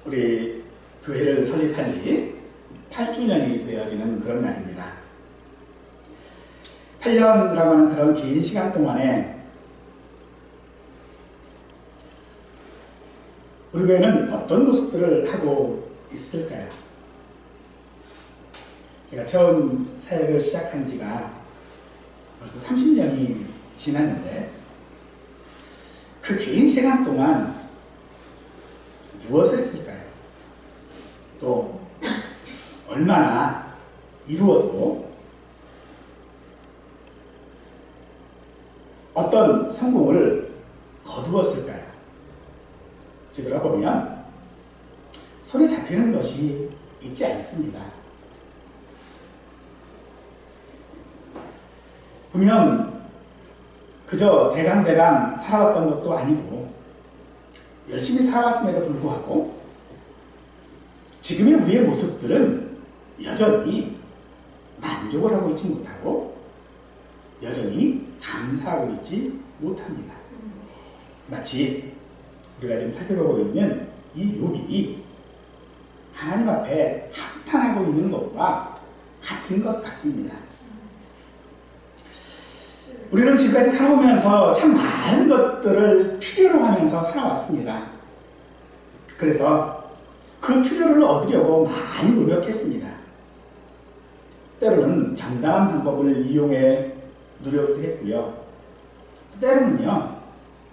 우리 교회를 설립한 지 8주년이 되어지는 그런 날입니다. 8년이라고 하는 그런 긴 시간 동안에 우리 교회는 어떤 모습들을 하고 있을까요? 제가 처음 사역을 시작한 지가 벌써 30년이 지났는데 그 긴 시간 동안 무엇을 했을까요? 또 얼마나 이루어도 어떤 성공을 거두었을까요? 뒤돌아보면 손에 잡히는 것이 있지 않습니다. 보면 그저 대강대강 살아왔던 것도 아니고 열심히 살아왔음에도 불구하고 지금의 우리의 모습들은 여전히 만족을 하고 있지 못하고 여전히 감사하고 있지 못합니다. 마치 우리가 지금 살펴보고 있는 이 욥이 하나님 앞에 한탄하고 있는 것과 같은 것 같습니다. 우리는 지금까지 살아오면서 참 많은 것들을 필요로 하면서 살아왔습니다. 그래서 그 필요를 얻으려고 많이 노력했습니다. 때로는 정당한 방법을 이용해 노력도 했고요. 때로는요,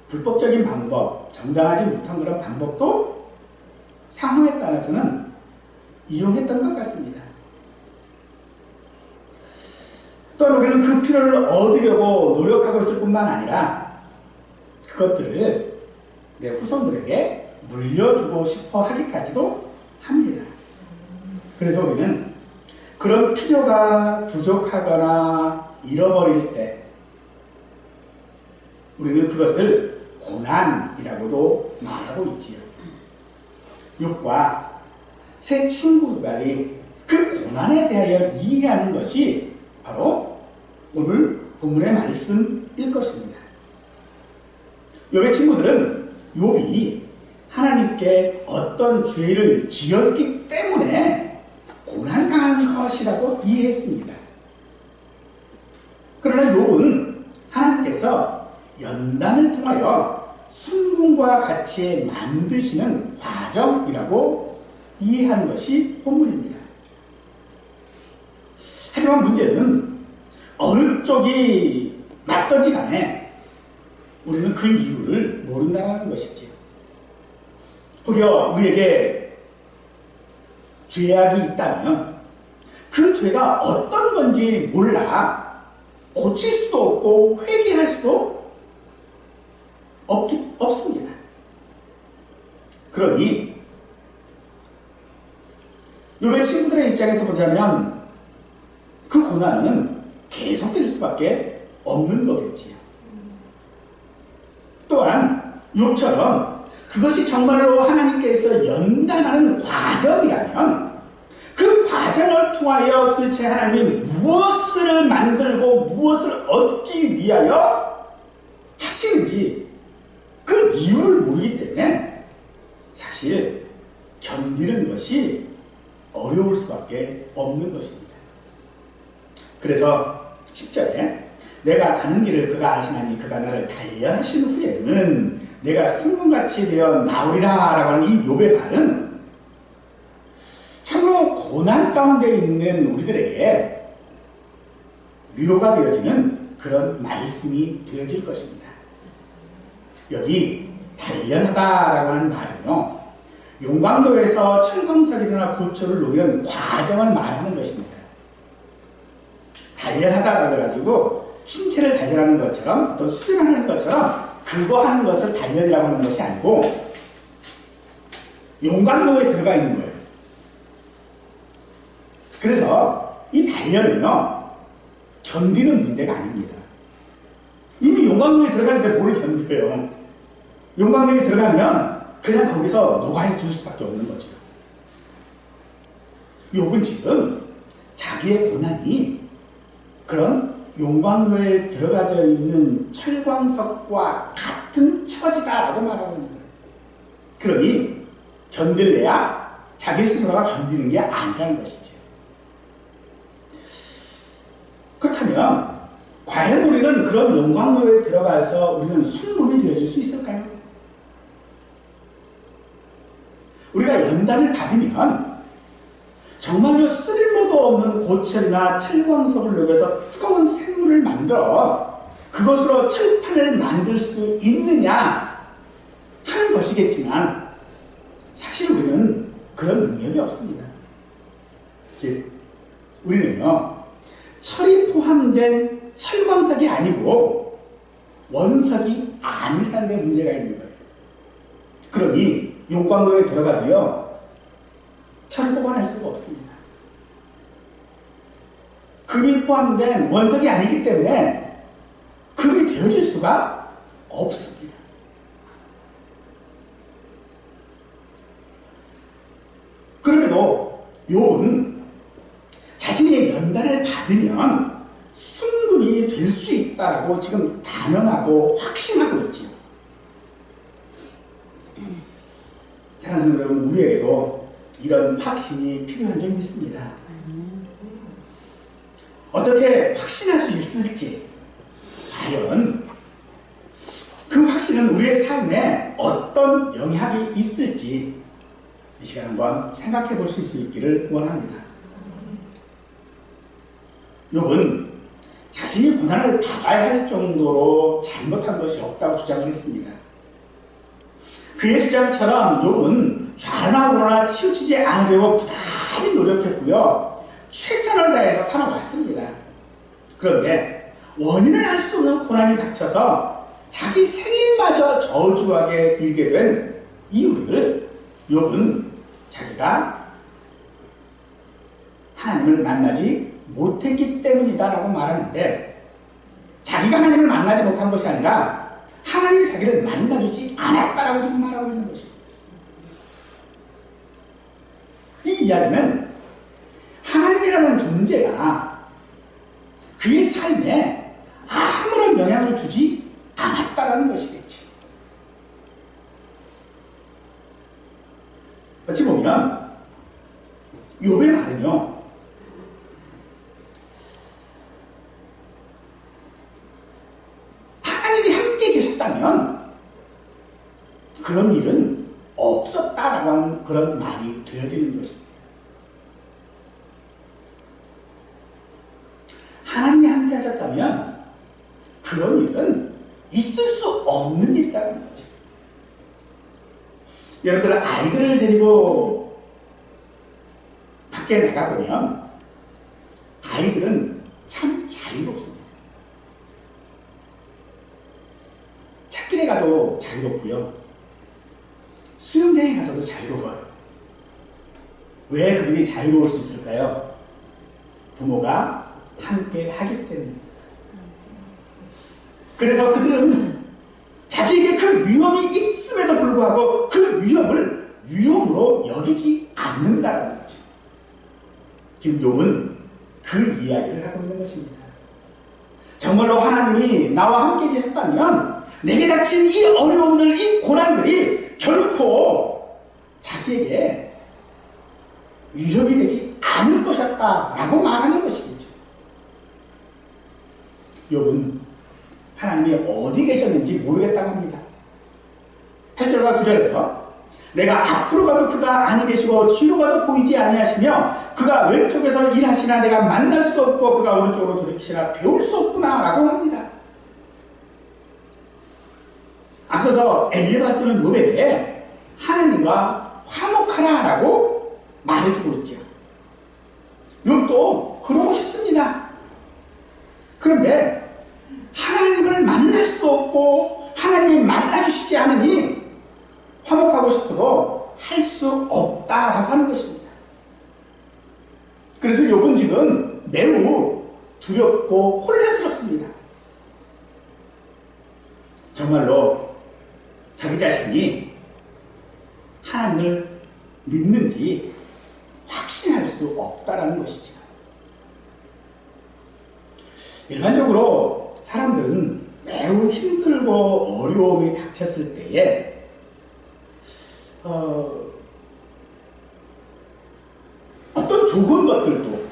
불법적인 방법, 정당하지 못한 그런 방법도 상황에 따라서는 이용했던 것 같습니다. 또한 우리는 그 필요를 얻으려고 노력하고 있을 뿐만 아니라 그것들을 내 후손들에게 물려주고 싶어 하기까지도 합니다. 그래서 우리는 그런 필요가 부족하거나 잃어버릴 때 우리는 그것을 고난이라고도 말하고 있지요. 욥과 세 친구들이 그 고난에 대하여 이해하는 것이 바로 오늘 본문의 말씀일 것입니다. 욥의 친구들은 욥이 하나님께 어떤 죄를 지었기 때문에 고난당한 것이라고 이해했습니다. 그러나 욥은 하나님께서 연단을 통하여 순금과 같이 만드시는 과정이라고 이해한 것이 본문입니다. 하지만 문제는 어느 쪽이 맞든지 간에 우리는 그 이유를 모른다는 것이지요. 혹여 우리에게 죄악이 있다면 그 죄가 어떤 건지 몰라 고칠 수도 없고 회개할 수도 없습니다. 그러니 욥의 친구들의 입장에서 보자면 그 고난은 계속될 수밖에 없는 거겠지요. 또한 욥처럼 그것이 정말로 하나님께서 연단하는 과정이라면 그 과정을 통하여 도대체 하나님이 무엇을 만들고 무엇을 얻기 위하여 하시는지 그 이유를 모르기 때문에 사실 견디는 것이 어려울 수밖에 없는 것입니다. 그래서 10절에 내가 가는 길을 그가 아시나니 그가 나를 단련하신 후에는 내가 순금같이 되어 나오리라 라고 하는 이 욥의 말은 참으로 고난 가운데 있는 우리들에게 위로가 되어지는 그런 말씀이 되어질 것입니다. 여기 단련하다라고 하는 말은요, 용광로에서 철광석이나 고초를 녹이는 과정을 말하는 것입니다. 단련하다라고 해가지고 신체를 단련하는 것처럼 어떤 수련하는 것처럼 그거 하는 것을 단련이라고 하는 것이 아니고 용광로에 들어가 있는 거예요. 그래서 이 단련은요, 견디는 문제가 아닙니다. 이미 용광로에 들어가는데 뭘 견뎌요? 용광로에 들어가면 그냥 거기서 녹아해 줄 수밖에 없는 거죠. 욥은 지금 자기의 고난이 그런 용광로에 들어가져 있는 철광석과 같은 처지다라고 말하고 있는 거예요. 그러니 견딜래야 자기 스스로가 견디는 게 아니라는 것이죠. 그렇다면 과연 우리는 그런 영광로에 들어가서 우리는 순금이 되어질 수 있을까요? 우리가 연단을 받으면 정말로 쓸모도 없는 고철이나 철광석을 녹여서 뜨거운 생물을 만들어 그것으로 철판을 만들 수 있느냐 하는 것이겠지만 사실 우리는 그런 능력이 없습니다. 즉 우리는요 철이 포함된 철광석이 아니고 원석이 아니라는 데 문제가 있는 거예요. 그러니 용광로에 들어가도요 철을 뽑아낼 수가 없습니다. 금이 포함된 원석이 아니기 때문에 금이 되어질 수가 없습니다. 그럼에도 욥은 자신의 연단을 받으면 순금이 될 수 있다라고 지금 단언하고 확신하고 있죠. 사랑하는 성도 여러분, 우리에게도 이런 확신이 필요한 점 있습니다. 어떻게 확신할 수 있을지, 과연 그 확신은 우리의 삶에 어떤 영향이 있을지 이 시간 한번 생각해 보실 수 있기를 원합니다. 욥은 자신이 고난을 받아야 할 정도로 잘못한 것이 없다고 주장을 했습니다. 그의 주장처럼 욥은 좌나 우로나 치우치지 않으려고 부단히 노력했고요. 최선을 다해서 살아왔습니다. 그런데 원인을 알 수 없는 고난이 닥쳐서 자기 생일마저 저주하게 일게 된 이유를 욥은 자기가 하나님을 만나지 못했기 때문이다라고 말하는데, 자기가 하나님을 만나지 못한 것이 아니라 하나님이 자기를 만나주지 않았다라고 지금 말하고 있는 것입니다. 이 이야기는 하나님이라는 존재가 그의 삶에 아무런 영향을 주지 않았다라는 것이겠죠. 어찌 보면 욥의 말은요, 하나님이 함께 계셨다면 그런 일은 없었다라고 하는 그런 말이 되어지는 것입니다. 하나님이 함께 하셨다면 그런 일은 있을 수 없는 일이라는 거죠. 여러분들 아이들을 데리고 밖에 나가보면 아이들은 참 자유롭습니다. 찾길에 가도 자유롭고요. 수영장에 가서도 자유로워요. 왜 그들이 자유로울 수 있을까요? 부모가 함께 하기 때문입니다. 그래서 그들은 자기에게 그 위험이 있음에도 불구하고 그 위험을 위험으로 여기지 않는다는 거죠. 지금 욥은 그 이야기를 하고 있는 것입니다. 정말로 하나님이 나와 함께 계셨다면 내게 닥친 이 어려움들, 이 고난들이 결코 자기에게 위협이 되지 않을 것이었다라고 말하는 것이겠죠. 욥은 하나님이 어디 계셨는지 모르겠다고 합니다. 8절과 9절에서 내가 앞으로 가도 그가 아니 계시고 뒤로 가도 보이지 아니하시며 그가 왼쪽에서 일하시나 내가 만날 수 없고 그가 오른쪽으로 돌이키시나 배울 수 없구나 라고 합니다. 앞서서 엘리바스는 욥에게 하나님과 화목하라 라고 말해주고 있죠. 욥도 그러고 싶습니다. 그런데 하나님을 만날 수도 없고 하나님 만나주시지 않으니 화목하고 싶어도 할 수 없다라고 하는 것입니다. 그래서 욥은 지금 매우 두렵고 혼란스럽습니다. 정말로 자기 자신이 하나님을 믿는지 확신할 수 없다라는 것이죠. 일반적으로 사람들은 매우 힘들고 어려움이 닥쳤을 때에 또 좋은 것들도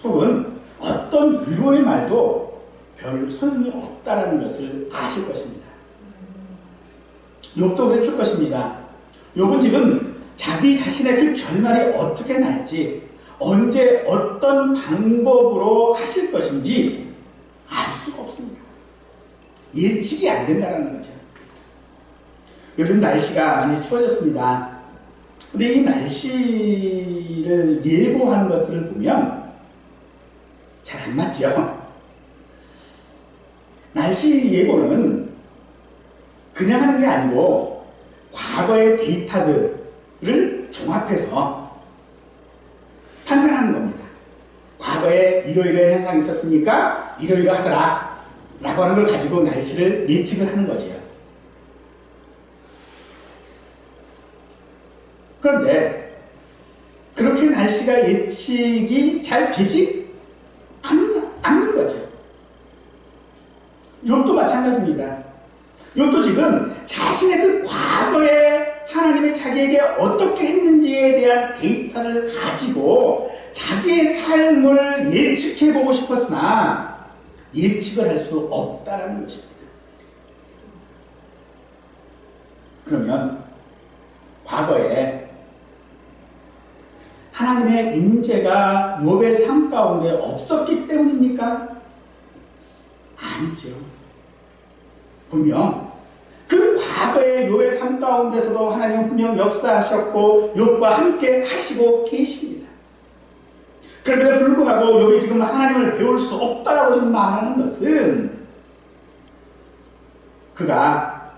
혹은 어떤 위로의 말도 별 소용이 없다라는 것을 아실 것입니다. 욥도 그랬을 것입니다. 욥은 지금 자기 자신의 그 결말이 어떻게 날지, 언제 어떤 방법으로 하실 것인지 알 수가 없습니다. 예측이 안 된다는 거죠. 요즘 날씨가 많이 추워졌습니다. 근데 이 날씨를 예보하는 것들을 보면 잘 안 맞죠. 날씨 예보는 그냥 하는 게 아니고 과거의 데이터들을 종합해서 판단하는 겁니다. 과거에 이러이러한 현상이 있었으니까 이러이러하더라 라고 하는 걸 가지고 날씨를 예측을 하는 거죠. 그런데 그렇게 날씨가 예측이 잘 되지 않는 거죠. 욥도 마찬가지입니다. 욥도 지금 자신의 그 과거에 하나님이 자기에게 어떻게 했는지에 대한 데이터를 가지고 자기의 삶을 예측해보고 싶었으나 예측을 할 수 없다는 것입니다. 그러면 과거에 하나님의 임재가 욥의 삶 가운데 없었기 때문입니까? 아니죠. 분명 그 과거의 욥의 삶 가운데서도 하나님은 분명 역사하셨고 욥과 함께 하시고 계십니다. 그럼에도 불구하고 욥이 지금 하나님을 배울 수 없다라고 지금 말하는 것은 그가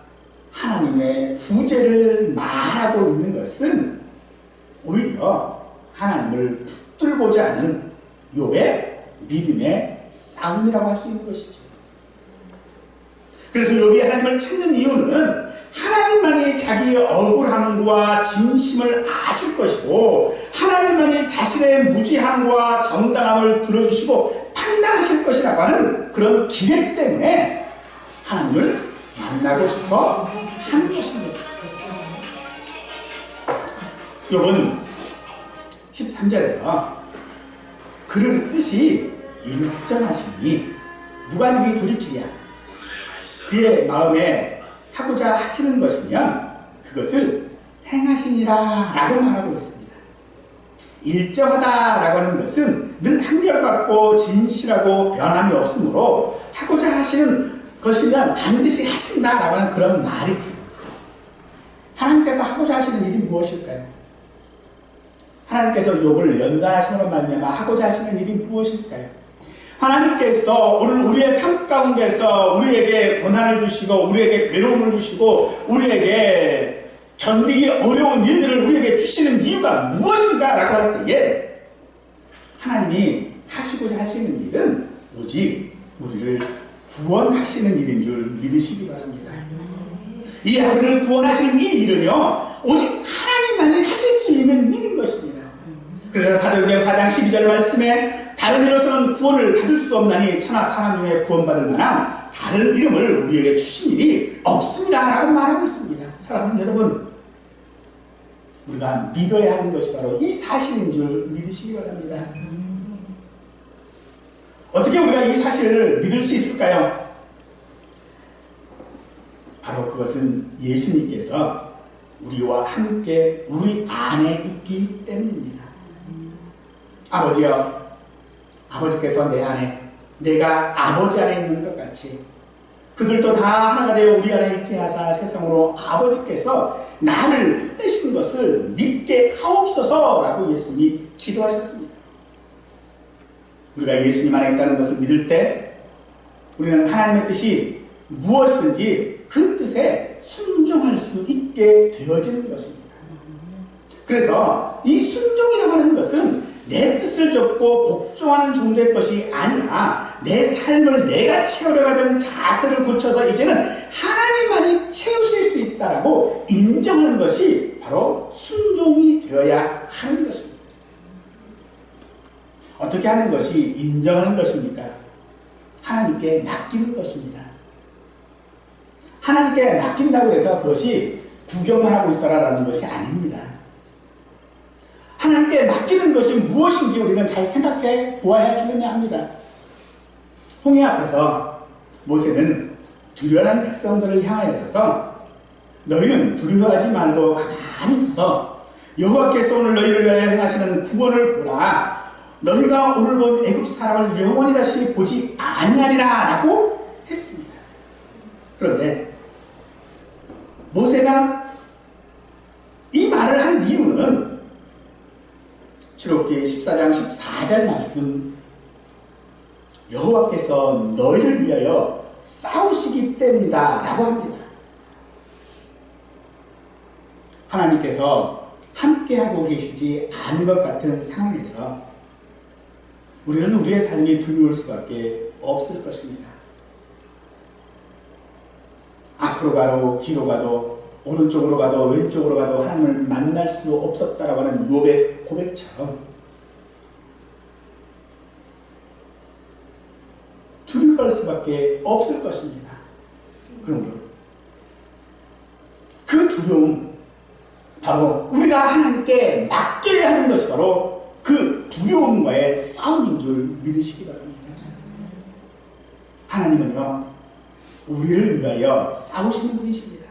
하나님의 구제를 말하고 있는 것은 오히려 하나님을 붙들고자 하는 욥의 믿음의 싸움이라고 할 수 있는 것이죠. 그래서 욥이 하나님을 찾는 이유는 하나님만이 자기의 억울함과 진심을 아실 것이고 하나님만이 자신의 무지함과 정당함을 들어주시고 판단하실 것이라고 하는 그런 기대 때문에 하나님을 만나고 싶어 하는 것입니다. 욥은 13절에서 그를 뜻이 일정하시니 누가 너희 돌이키랴 그의 마음에 하고자 하시는 것이면 그것을 행하시니라 라고 말하고 있습니다. 일정하다라고 하는 것은 늘 한결같고 진실하고 변함이 없으므로 하고자 하시는 것이면 반드시 하신다라고 하는 그런 말이죠. 하나님께서 하고자 하시는 일이 무엇일까요? 하나님께서 욥을 연단하심으로 말미암아 하고자 하시는 일이 무엇일까요? 하나님께서 오늘 우리의 삶 가운데서 우리에게 고난을 주시고 우리에게 괴로움을 주시고 우리에게 견디기 어려운 일들을 우리에게 주시는 이유가 무엇인가 라고 할 때에 하나님이 하시고자 하시는 일은 오직 우리를 구원하시는 일인 줄 믿으시기 바랍니다. 이 아들을 구원하시는 이 일은요 오직 하나님만이 하실 수 있는 일인 것입니다. 그래서 사도행전 4장 12절 말씀에 다른 이로서는 구원을 받을 수 없나니 천하 사람 중에 구원받을 만한 다른 이름을 우리에게 주신 일이 없습니다 라고 말하고 있습니다. 사랑하는 여러분, 우리가 믿어야 하는 것이 바로 이 사실인 줄 믿으시기 바랍니다. 어떻게 우리가 이 사실을 믿을 수 있을까요? 바로 그것은 예수님께서 우리와 함께 우리 안에 있기 때문입니다. 아버지여, 아버지께서 내 안에, 내가 아버지 안에 있는 것 같이 그들도 다 하나가 되어 우리 안에 있게 하사 세상으로 아버지께서 나를 보내신 것을 믿게 하옵소서라고 예수님이 기도하셨습니다. 우리가 예수님 안에 있다는 것을 믿을 때 우리는 하나님의 뜻이 무엇이든지 그 뜻에 순종할 수 있게 되어지는 것입니다. 그래서 이 순종이라고 하는 것은 내 뜻을 접고 복종하는 정도의 것이 아니라 내 삶을 내가 채우려고 하던 자세를 고쳐서 이제는 하나님만이 채우실 수 있다라고 인정하는 것이 바로 순종이 되어야 하는 것입니다. 어떻게 하는 것이 인정하는 것입니까? 하나님께 맡기는 것입니다. 하나님께 맡긴다고 해서 그것이 구경을 하고 있어라라는 것이 아닙니다. 하나님께 맡기는 것이 무엇인지 우리는 잘 생각해 보아야 주겠냐 합니다. 홍해 앞에서 모세는 두려워하는 백성들을 향하여져서 너희는 두려워하지 말고 가만히 있어서 여호와께서 오늘 너희를 위하여 행하시는 구원을 보라. 너희가 오늘 본 애굽 사람을 영원히 다시 보지 아니하리라 라고 했습니다. 그런데 모세가 이 말을 한 이유는 출애굽기 14장 14절 말씀, 여호와께서 너희를 위하여 싸우시기 때문이다 라고 합니다. 하나님께서 함께하고 계시지 않은 것 같은 상황에서 우리는 우리의 삶이 두려울 수밖에 없을 것입니다. 앞으로 가도 뒤로 가도 오른쪽으로 가도 왼쪽으로 가도 하나님을 만날 수 없었다라고 하는 욥의 고백처럼 두려워할 수밖에 없을 것입니다. 그러므로 그 두려움, 바로 우리가 하나님께 맡겨야 하는 것이 바로 그 두려움과의 싸움인 줄 믿으시기 바랍니다. 하나님은요, 우리를 위하여 싸우시는 분이십니다.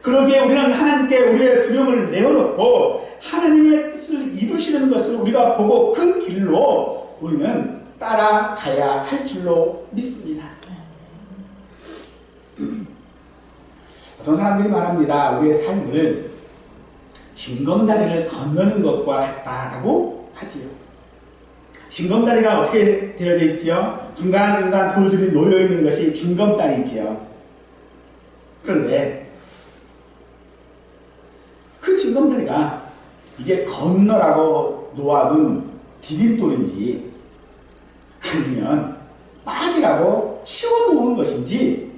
그러기에 우리는 하나님께 우리의 두려움을 내어놓고 하나님의 뜻을 이루시는 것을 우리가 보고 그 길로 우리는 따라가야 할 줄로 믿습니다. 어떤 사람들이 말합니다. 우리의 삶을 징검다리를 건너는 것과 같다라고 하지요. 징검다리가 어떻게 되어져 있지요? 중간중간 돌들이 놓여있는 것이 징검다리지요. 그런데 그 징검다리가 이게 건너라고 놓아둔 디딤돌인지 아니면 빠지라고 치워놓은 것인지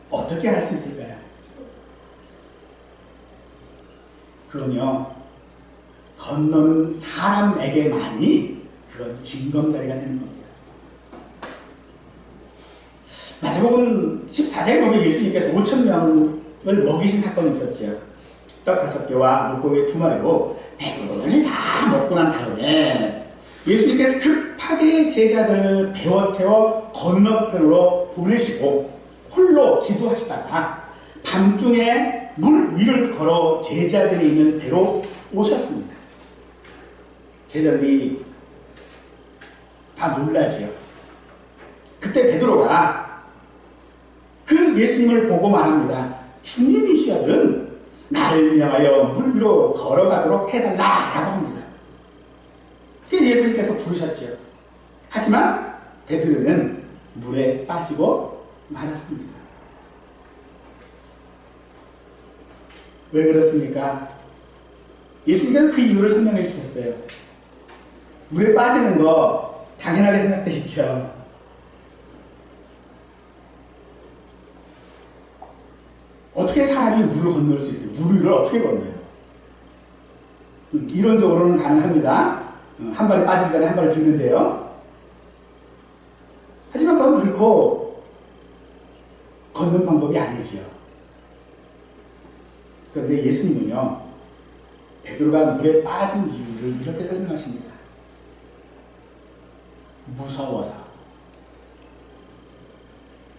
어떻게 할 수 있을까요? 그건요, 건너는 사람에게만이 그건 징검다리가 되는 겁니다. 마태복음 14장에 보면 예수님께서 5,000명을 먹이신 사건이 있었죠. 떡 5개와 물고기 2마리로 배부르니 다 먹고 난 다음에 예수님께서 급하게 제자들을 배워 태워 건너편으로 보내시고 홀로 기도하시다가 밤중에 물 위를 걸어 제자들이 있는 배로 오셨습니다. 제자들이 다 놀라지요. 그때 베드로가 그 예수님을 보고 말합니다. 주님이시여든 나를 명하여 물 위로 걸어가도록 해달라라고 합니다. 그래서 예수님께서 부르셨죠. 하지만 베드로는 물에 빠지고 말았습니다. 왜 그렇습니까? 예수님께서 그 이유를 설명해 주셨어요. 물에 빠지는 거 당연하게 생각되시죠? 어떻게 사람이 물을 건널 수 있어요? 물 위를 어떻게 건너요? 이론적으로는 가능합니다. 한 발에 빠지기 전에 한 발을 들는데요. 하지만 그건 결코 걷는 방법이 아니지요. 그런데 예수님은요, 베드로가 물에 빠진 이유를 이렇게 설명하십니다.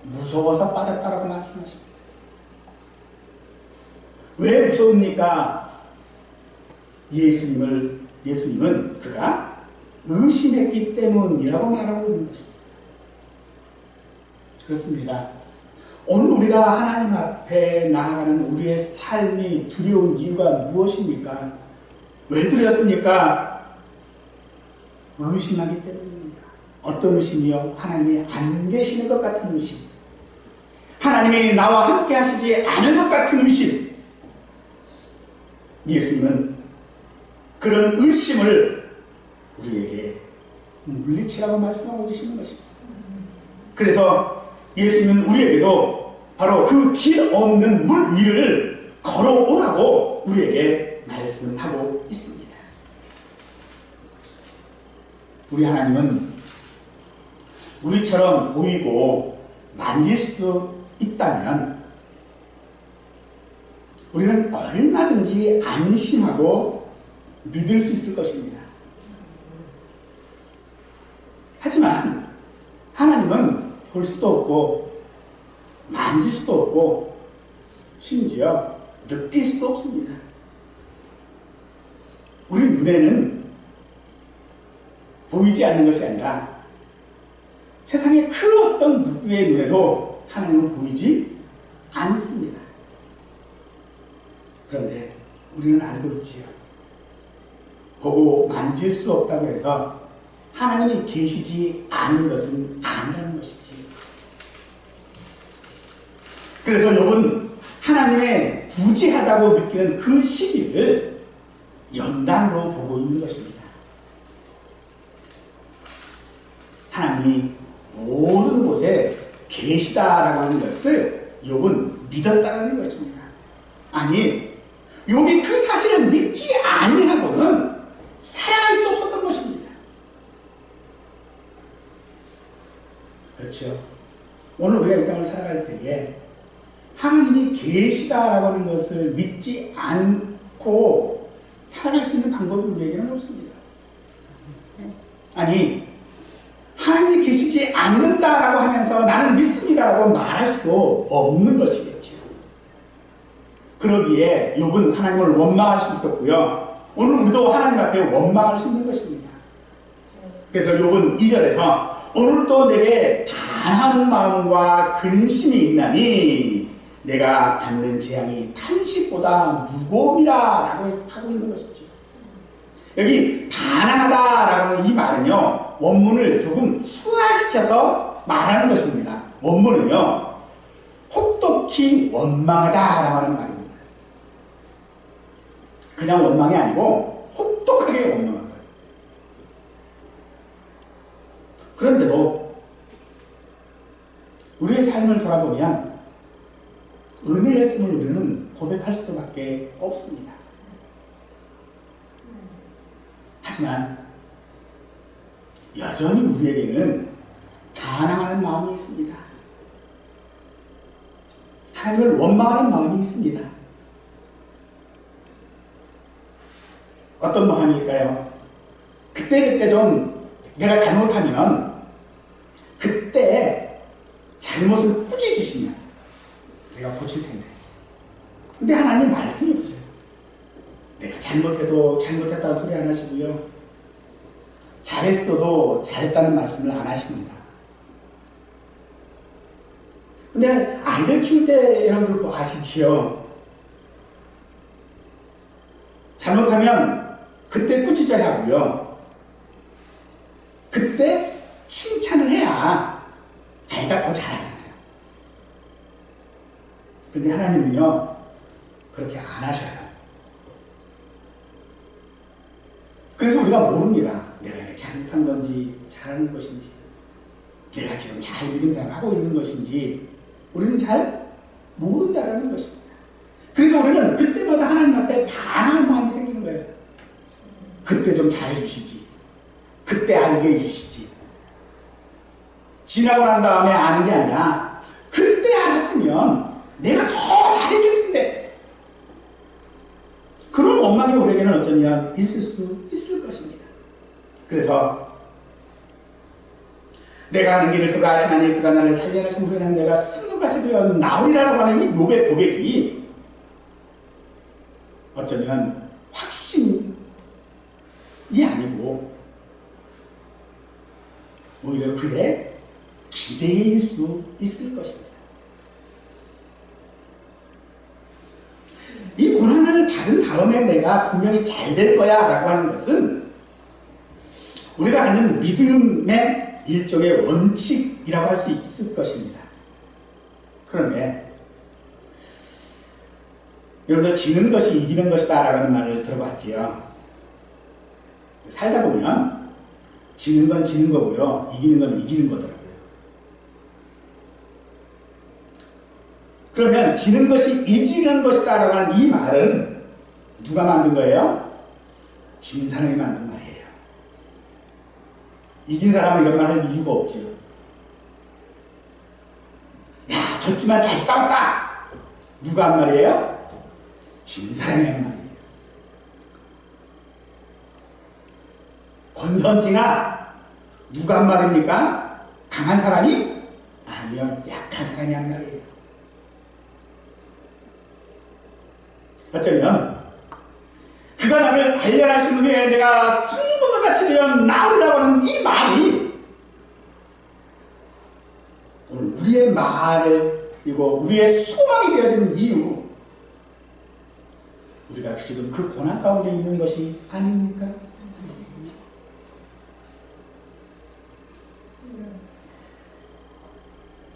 무서워서 빠졌다라고 말씀하십니다. 왜 무서웁니까? 예수님은 그가 의심했기 때문이라고 말하고 있는 것입니다. 그렇습니다. 오늘 우리가 하나님 앞에 나아가는 우리의 삶이 두려운 이유가 무엇입니까? 왜 두렵습니까? 의심하기 때문입니다. 어떤 의심이요? 하나님이 안 계시는 것 같은 의심. 하나님이 나와 함께 하시지 않은 것 같은 의심. 예수님은 그런 의심을 우리에게 물리치라고 말씀하고 계시는 것입니다. 그래서 예수님은 우리에게도 바로 그 길 없는 물 위를 걸어오라고 우리에게 말씀하고 있습니다. 우리 하나님은 우리처럼 보이고 만질 수 있다면 우리는 얼마든지 안심하고 믿을 수 있을 것입니다. 하지만 하나님은 볼 수도 없고 만질 수도 없고 심지어 느낄 수도 없습니다. 우리 눈에는 보이지 않는 것이 아니라 세상의 그 어떤 누구의 눈에도 하나님은 보이지 않습니다. 그런데 우리는 알고 있지요. 보고 만질 수 없다고 해서 하나님이 계시지 않은 것은 아니라는 것이지. 그래서 욥은 하나님의 부재하다고 느끼는 그 시기를 연단으로 보고 있는 것입니다. 하나님이 모든 곳에 계시다라고 하는 것을 욥은 믿었다는 것입니다. 아니, 욥이 그 사실을 믿지 아니하고는 살아갈 수 없었던 것입니다. 그렇죠. 오늘 우리가 이 땅을 살아갈 때에 하나님이 계시다라고 하는 것을 믿지 않고 살아갈 수 있는 방법이 우리에게는 없습니다. 아니, 하나님이 계시지 않는다라고 하면서 나는 믿습니다라고 말할 수도 없는 것이겠죠. 그러기에 욥은 하나님을 원망할 수 있었고요. 오늘 우리도 하나님 앞에 원망할 수 있는 것입니다. 그래서 욥은 2절에서 오늘도 내게 단한 마음과 근심이 있나니 내가 받는 재앙이 탄식보다 무거움이라 라고 하고 있는 것이죠. 여기 단하다라고 하는 이 말은요, 원문을 조금 순화시켜서 말하는 것입니다. 원문은요, 혹독히 원망하다라고 하는 말입니다. 그냥 원망이 아니고 혹독하게 원망한 거예요. 그런데도 우리의 삶을 돌아보면 은혜였음을 우리는 고백할 수밖에 없습니다. 하지만 여전히 우리에게는 반항하는 마음이 있습니다. 하나님을 원망하는 마음이 있습니다. 어떤 마음일까요? 그때 좀 내가 잘못하면 그때 잘못을 꾸짖으시면 내가 고칠 텐데. 근데 하나님 말씀이 없으세요. 내가 잘못해도 잘못했다는 소리 안 하시고요. 잘했어도 잘했다는 말씀을 안 하십니다. 근데 아이들 키울 때 여러분들 아시지요? 잘못하면 그때 꾸짖어야 하고요. 그때 칭찬을 해야 아이가 더 잘하잖아요. 근데 하나님은요, 그렇게 안 하셔요. 그래서 우리가 모릅니다. 내가 잘못한 건지 잘하는 것인지, 내가 지금 잘 믿음 생활하고 있는 것인지 우리는 잘 모른다는 것입니다. 그래서 우리는 그때마다 하나님 앞에 반항한 마음이 생기는 거예요. 그때 좀 잘해주시지, 그때 알게 해주시지. 지나고 난 다음에 아는 게 아니라 그때 알았으면 내가 더 잘했을 텐데. 그런 원망이 우리에게는 어쩌면 있을 수 있을 것입니다. 그래서 내가 하는 길을 그가 하시나니 그가 나를 살려하신 후에는 내가 승금같이 되어 나오리라고 하는 이 욥의 고백이 어쩌면 확신이 아니고 오히려 그의 기대일 수 있을 것입니다. 이 고난을 받은 다음에 내가 분명히 잘 될 거야 라고 하는 것은 우리가 아는 믿음의 일종의 원칙이라고 할 수 있을 것입니다. 그런데 여러분들 지는 것이 이기는 것이다 라는 말을 들어봤지요. 살다 보면 지는 건 지는 거고요, 이기는 건 이기는 거더라고요. 그러면 지는 것이 이기는 것이다 라고 하는 이 말은 누가 만든 거예요? 진 사람이 만든 말이에요. 이긴 사람은 이런 말 할 이유가 없죠. 야, 졌지만 잘 싸웠다! 누가 한 말이에요? 진 사람이란 말이에요. 권선징아, 누가 한 말입니까? 강한 사람이? 아니요, 약한 사람이 한 말이에요. 어쩌면 그가 나를 단련하신 후에 내가 순금과 같이 되어 나오리라고 하는 이 말이 오늘 우리의 말을 그리고 우리의 소망이 되어지는 이유, 우리가 지금 그 고난 가운데 있는 것이 아닙니까?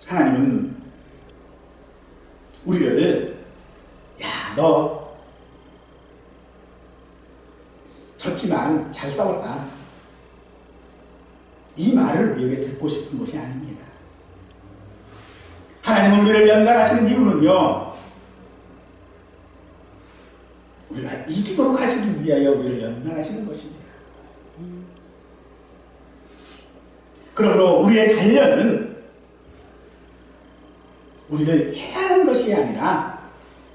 하나님은 우리를 야, 너 졌지만 잘 싸웠다, 이 말을 우리에게 듣고 싶은 것이 아닙니다. 하나님은 우리를 연단하시는 이유는요, 우리가 이기도록 하시기 위하여 우리를 연단하시는 것입니다. 그러므로 우리의 단련은 우리를 해하는 것이 아니라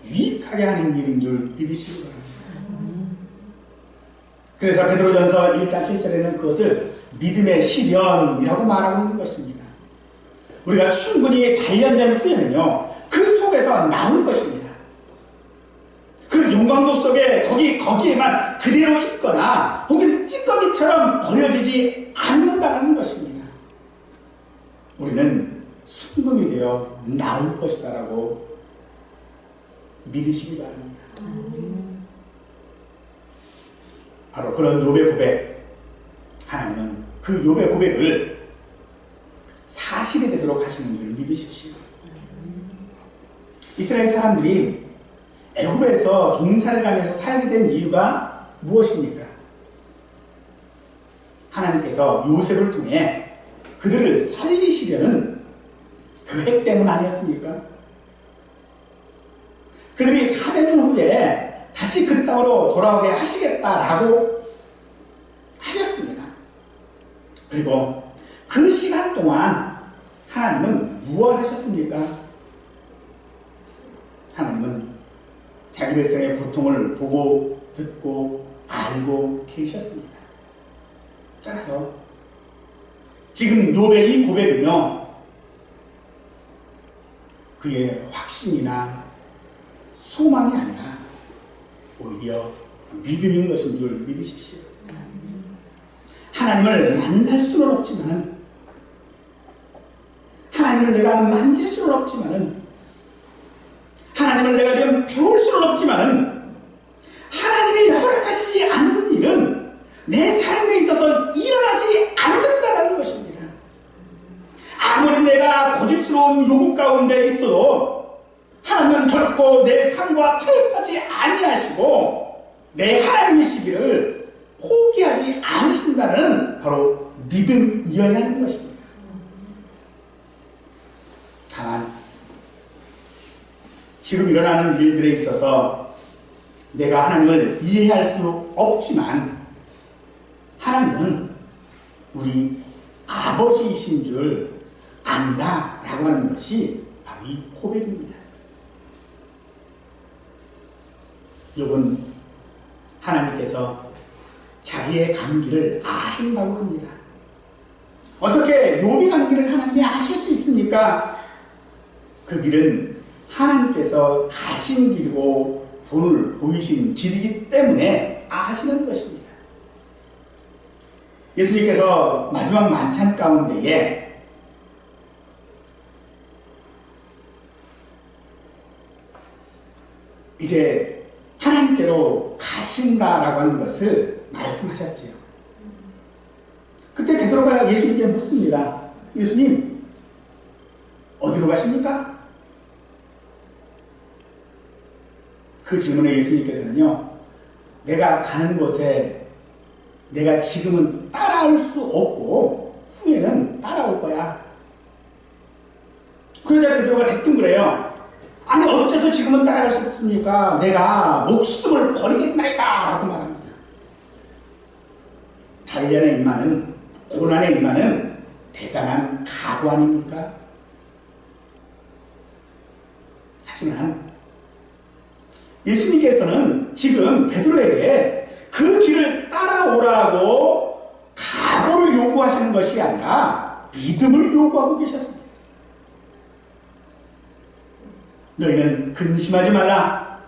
유익하게 하는 일인 줄 믿으시기 바랍니다. 그래서 베드로전서 1장 7절에는 그것을 믿음의 시련이라고 말하고 있는 것입니다. 우리가 충분히 단련된 후에는요, 그 속에서 나온 것입니다. 그 용광로 속에 거기에만 그대로 있거나 혹은 찌꺼기처럼 버려지지 않는다는 것입니다. 우리는 순금이 되어 나올 것이다라고 믿으시기 바랍니다. 바로 그런 욥의 고백, 하나님은 그 욥의 고백을 사실이 되도록 하시는 줄 믿으십시오. 이스라엘 사람들이 애굽에서 종살이를 하면서 살게 된 이유가 무엇입니까? 하나님께서 요셉을 통해 그들을 살리시려는 계획 때문 아니었습니까? 그들이 400년 후에 다시 그 땅으로 돌아오게 하시겠다라고 하셨습니다. 그리고 그 시간 동안 하나님은 무엇을 하셨습니까? 하나님은 자기 백성의 고통을 보고 듣고 알고 계셨습니다. 따라서 지금 욥의 이 고백은요, 그의 확신이나 소망이 아니라 오히려 믿음인 것인 줄 믿으십시오. 하나님을 만날 수는 없지만은, 하나님을 내가 만질 수는 없지만은, 하나님을 내가 지금 배울 수는 없지만은, 하나님이 허락하시지 않는 일은 내 삶에 있어서 일어나지 않는다는 것입니다. 아무리 내가 고집스러운 요구 가운데 있어도 하나님은 결코 내 삶과 타협하지 아니하시고 내 하나님이시기를 포기하지 않으신다는 바로 믿음이어야 하는 것입니다. 다만 지금 일어나는 일들에 있어서 내가 하나님을 이해할 수 없지만 하나님은 우리 아버지이신 줄 안다라고 하는 것이 바로 이 고백입니다. 욥은 하나님께서 자기의 감기를 아신다고 합니다. 어떻게 욥이 가는 길을 하나님이 아실 수 있습니까? 그 길은 하나님께서 가신 길이고 본을 보이신 길이기 때문에 아시는 것입니다. 예수님께서 마지막 만찬 가운데에 이제 하나님께로 가신다라고 하는 것을 말씀하셨지요. 그때 베드로가 예수님께 묻습니다. 예수님, 어디로 가십니까? 그 질문에 예수님께서는요, 내가 가는 곳에 내가 지금은 따라올 수 없고 후에는 따라올 거야. 그러자 베드로가 대뜸 그래요. 아니 어째서 지금은 따라갈 수 없습니까? 내가 목숨을 버리겠나이다 라고 말합니다. 단련에 임하는, 고난에 임하는 대단한 각오 아닙니까? 하지만 예수님께서는 지금 베드로에게 그 길을 따라오라고 각오를 요구하시는 것이 아니라 믿음을 요구하고 계셨습니다. 너희는 근심하지 말라.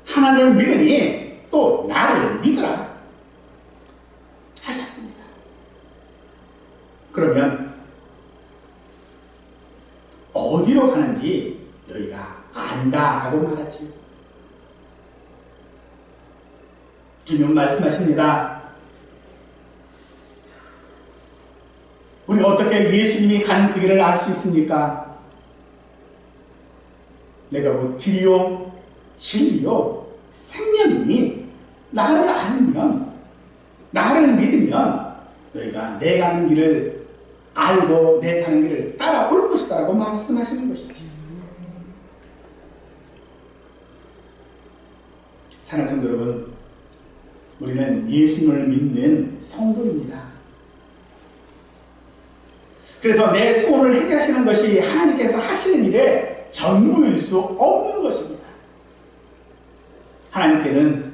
하나님을 믿으니 또 나를 믿으라 하셨습니다. 그러면 어디로 가는지 너희가 안다 라고 말하지요. 주님 말씀하십니다. 우리가 어떻게 예수님이 가는 그 길을 알 수 있습니까? 내가 곧 길이요 진리요 생명이니 나를 알면, 나를 믿으면 너희가 내 가는 길을 알고 내 가는 길을 따라올 것이다 라고 말씀하시는 것이죠. 사랑하는 성도 여러분, 우리는 예수님을 믿는 성도입니다. 그래서 내 소원을 해결하시는 것이 하나님께서 하시는 일의 전부일 수 없는 것입니다. 하나님께는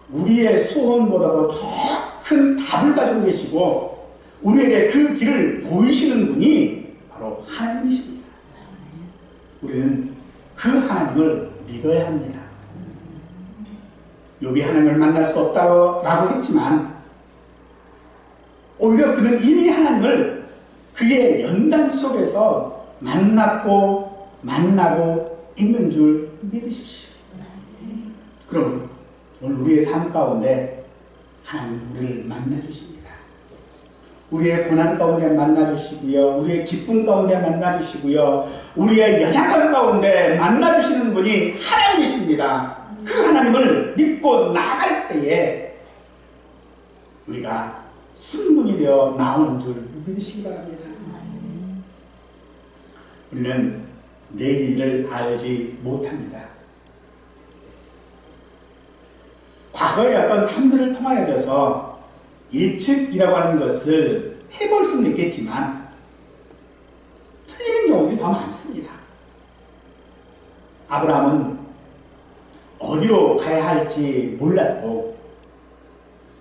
우리의 소원보다도 더 큰 답을 가지고 계시고 우리에게 그 길을 보이시는 분이 바로 하나님이십니다. 우리는 그 하나님을 믿어야 합니다. 욥이 하나님을 만날 수 없다고 했지만 오히려 그는 이미 하나님을 그의 연단 속에서 만나고 있는 줄 믿으십시오. 그럼 오늘 우리의 삶 가운데 하나님 우리를 만나주십니다. 우리의 고난 가운데 만나주시고요, 우리의 기쁨 가운데 만나주시고요, 우리의 연약함 가운데 만나주시는 분이 하나님이십니다. 그 하나님을 믿고 나갈 때에 우리가 순문이 되어 나오는 줄 믿으시기 바랍니다. 우리는 내일을 알지 못합니다. 과거의 어떤 삶들을 통하여져서 예측이라고 하는 것을 해볼 수는 있겠지만 틀리는 경우들이 더 많습니다. 아브라함은 어디로 가야 할지 몰랐고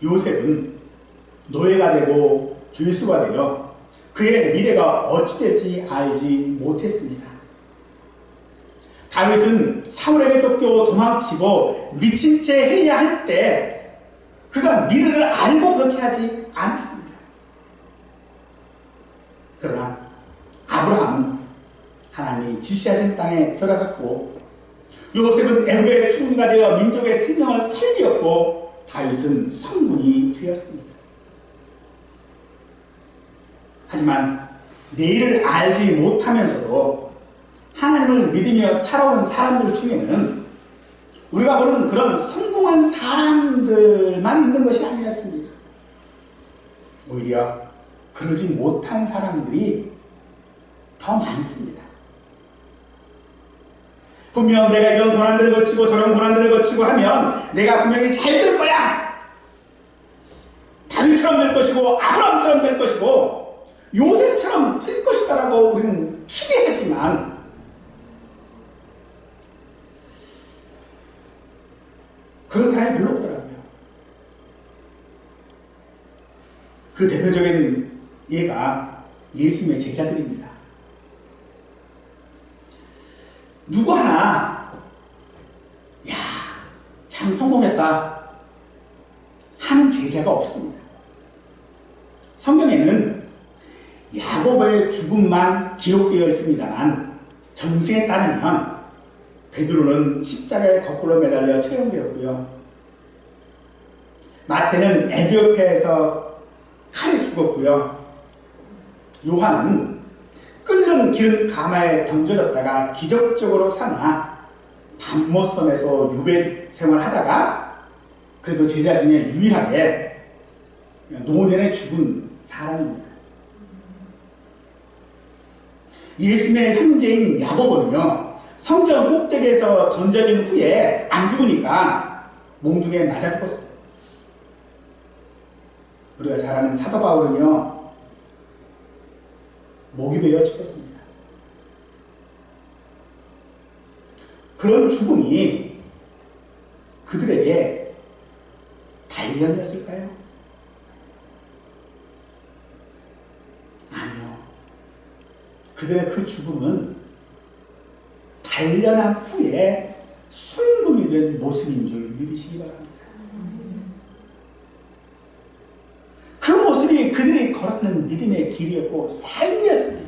요셉은 노예가 되고 죄수가 되어 그의 미래가 어찌 될지 알지 못했습니다. 다윗은 사울에게 쫓겨 도망치고 미친 채 해야 할 때 그가 미래를 알고 그렇게 하지 않았습니다. 그러나 아브라함은 하나님이 지시하신 땅에 들어갔고 요셉은 애굽의 총리가 되어 민족의 생명을 살렸고 다윗은 성문이 되었습니다. 하지만 내일을 알지 못하면서도 하나님을 믿으며 살아온 사람들 중에는 우리가 보는 그런 성공한 사람들만 있는 것이 아니었습니다. 오히려 그러지 못한 사람들이 더 많습니다. 분명 내가 이런 고난들을 거치고 저런 고난들을 거치고 하면 내가 분명히 잘 될 거야. 다윗처럼 될 것이고 아브라함처럼 될 것이고 요셉처럼 될 것이다라고 우리는 기대하지만 그런 사람이 별로 없더라고요. 그 대표적인 예가 예수님의 제자들입니다. 누구 하나 야, 참 성공했다 하는 제자가 없습니다. 성경에는 야곱의 죽음만 기록되어 있습니다만 정승에 따르면 베드로는 십자가에 거꾸로 매달려 처형되었고요. 마태는 에티오피아에서 칼에 죽었고요. 요한은 끓는 기름 가마에 던져졌다가 기적적으로 살아나 밤모섬에서 유배 생활하다가 그래도 제자 중에 유일하게 노년에 죽은 사람입니다. 예수님의 형제인 야고보는요, 성전 꼭대기에서 던져진 후에 안 죽으니까 몽둥이에 맞아 죽었어요. 우리가 잘 아는 사도 바울은요, 목이 베어 죽었습니다. 그런 죽음이 그들에게 단련이었을까요? 아니요. 그들의 그 죽음은 단련한 후에 순금이 된 모습인 줄 믿으시기 바랍니다. 그 모습이 그들이 걸어가는 믿음의 길이었고 삶이었습니다.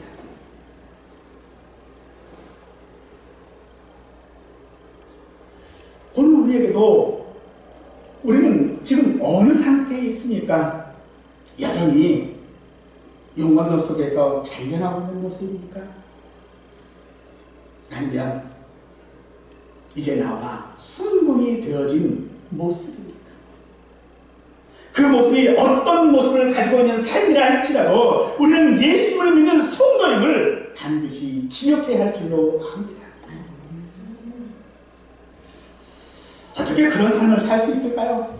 오늘 우리에게도 우리는 지금 어느 상태에 있습니까? 여전히 용광로 속에서 단련하고 있는 모습입니까? 아니면 이제 나와 순금이 되어진 모습입니까? 그 모습이 어떤 모습을 가지고 있는 삶이라 할지라도 우리는 예수를 믿는 성도임을 반드시 기억해야 할 줄로 압니다. 어떻게 그런 삶을 살 수 있을까요?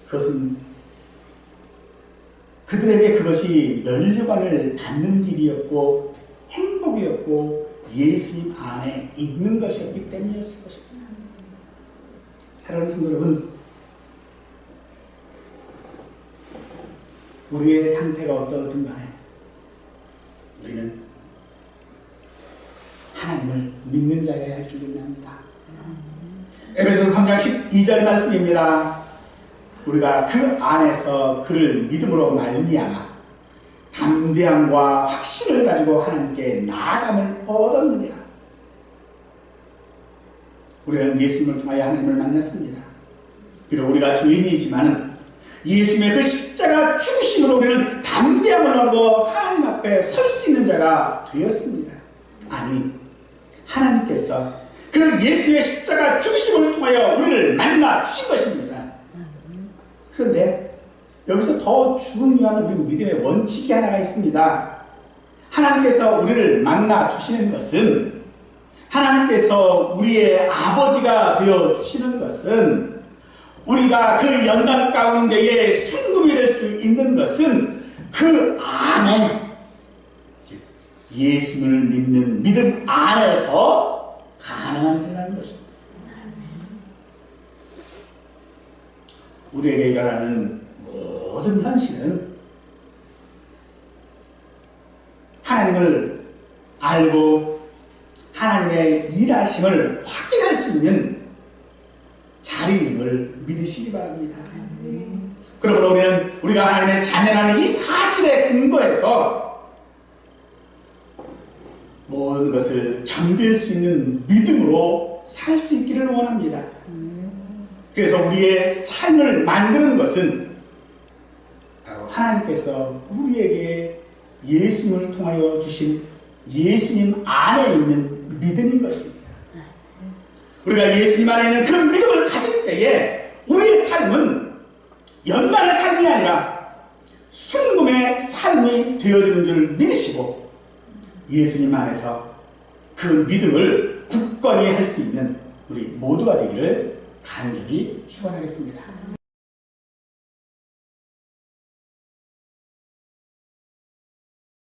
그것은 그들에게 그것이 면류관을 받는 길이었고 행복이었고 예수님 안에 있는 것이었기 때문이었을 것입니다. 사랑하는 성도 여러분, 우리의 상태가 어떠든 간에 우리는 하나님을 믿는 자여야 할 줄을 압니다. 에베소서 3장 12절 말씀입니다. 우리가 그 안에서 그를 믿음으로 말미암아 담대함과 확신을 가지고 하나님께 나아감을 얻었느니라. 우리는 예수님을 통하여 하나님을 만났습니다. 비록 우리가 죄인이지만은 예수님의 그 십자가 죽으심으로 우리는 담대함을 얻고 하나님 앞에 설 수 있는 자가 되었습니다. 아니, 하나님께서 그 예수의 십자가 죽으심을 통하여 우리를 만나 주신 것입니다. 그런데 여기서 더 중요한 우리 믿음의 원칙이 하나가 있습니다. 하나님께서 우리를 만나 주시는 것은, 하나님께서 우리의 아버지가 되어 주시는 것은, 우리가 그 연단 가운데에 순금이 될 수 있는 것은 그 안에, 즉 예수를 믿는 믿음 안에서 가능한 일이라는 것입니다. 우리에게 일어나는 모든 현실은 하나님을 알고 하나님의 일하심을 확인할 수 있는 자리임을 믿으시기 바랍니다. 그러므로 우리는 우리가 하나님의 자녀라는 이 사실에 근거해서 모든 것을 견딜 수 있는 믿음으로 살 수 있기를 원합니다. 그래서 우리의 삶을 만드는 것은 바로 하나님께서 우리에게 예수님을 통하여 주신 예수님 안에 있는 믿음인 것입니다. 우리가 예수님 안에 있는 그 믿음을 가질 때에 우리의 삶은 연단의 삶이 아니라 순금의 삶이 되어지는 줄 믿으시고 예수님 안에서 그 믿음을 굳건히 할 수 있는 우리 모두가 되기를 간절히 축원하겠습니다.